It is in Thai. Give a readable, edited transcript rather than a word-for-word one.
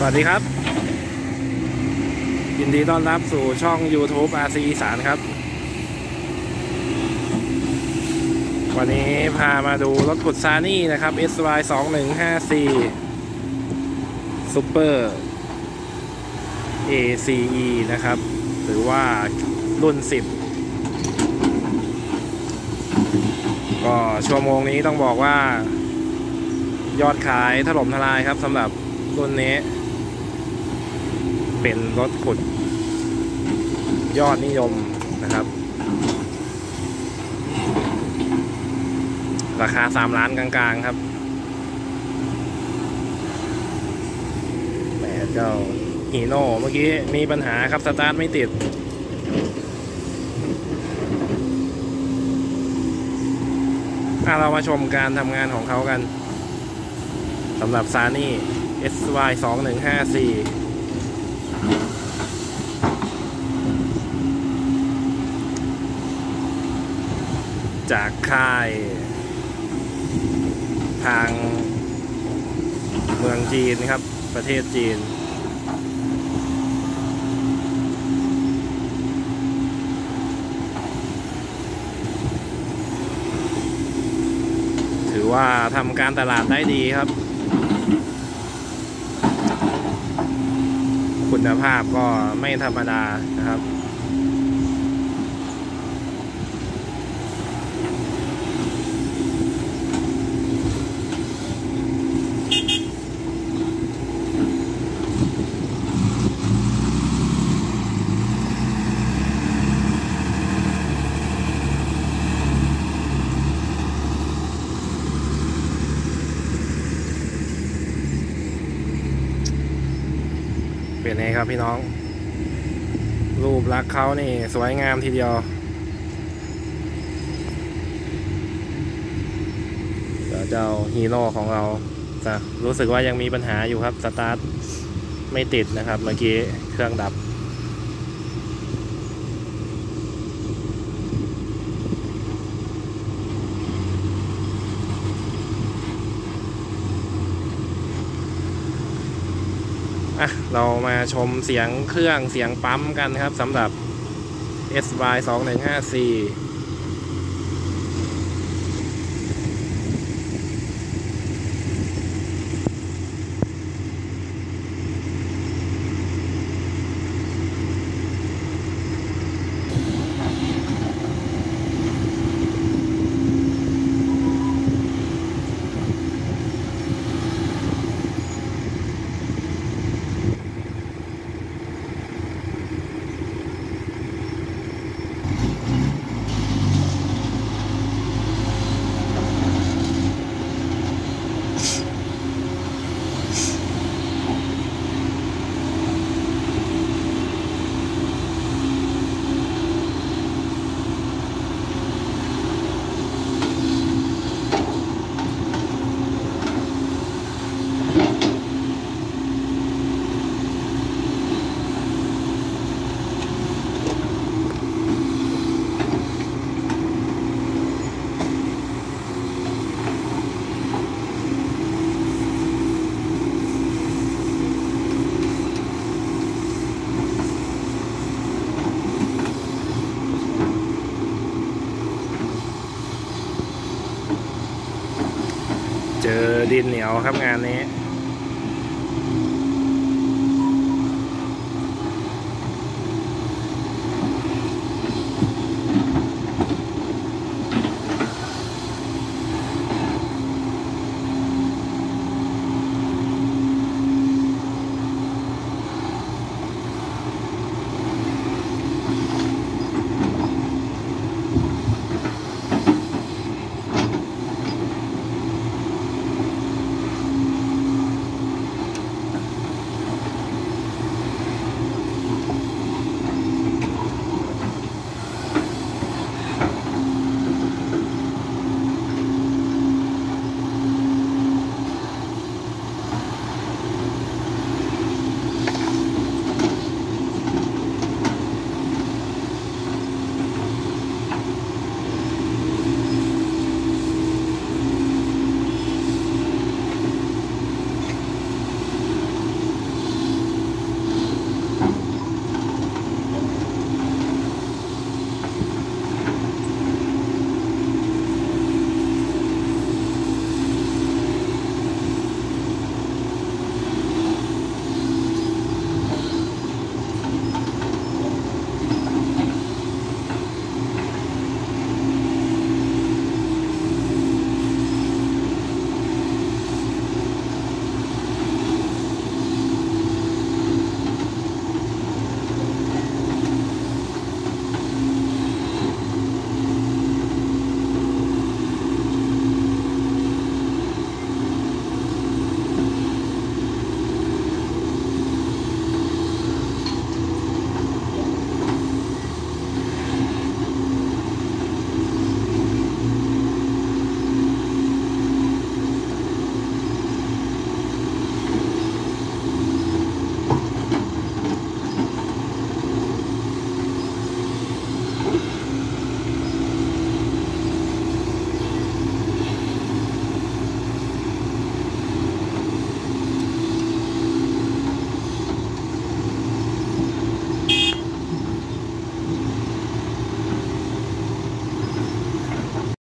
สวัสดีครับยินดีต้อนรับสู่ช่อง YouTube RC อีสานครับวันนี้พามาดูรถขุดซานี่นะครับ SY 2154 Super ACE นะครับหรือว่ารุ่น 10ก็ชั่วโมงนี้ต้องบอกว่ายอดขายถล่มทลายครับสำหรับรุ่นนี้เป็นรถขุดยอดนิยมนะครับราคา3 ล้านกลางๆครับแหมเจ้าฮีโน่เมื่อกี้มีปัญหาครับสตาร์ทไม่ติดเรามาชมการทำงานของเขากันสำหรับซานี่ SY 2154จากค่ายทางเมืองจีนครับประเทศจีนถือว่าทำการตลาดได้ดีครับคุณภาพก็ไม่ธรรมดานะครับเป็นไงครับพี่น้องรูปลักษณ์เขานี่สวยงามทีเดียวเจ้าฮีโน่ของเราจะรู้สึกว่ายังมีปัญหาอยู่ครับสตาร์ทไม่ติดนะครับเมื่อกี้เครื่องดับเรามาชมเสียงเครื่องเสียงปั๊มกันครับสำหรับ SY 2154เจอดินเหนียวครับงานนี้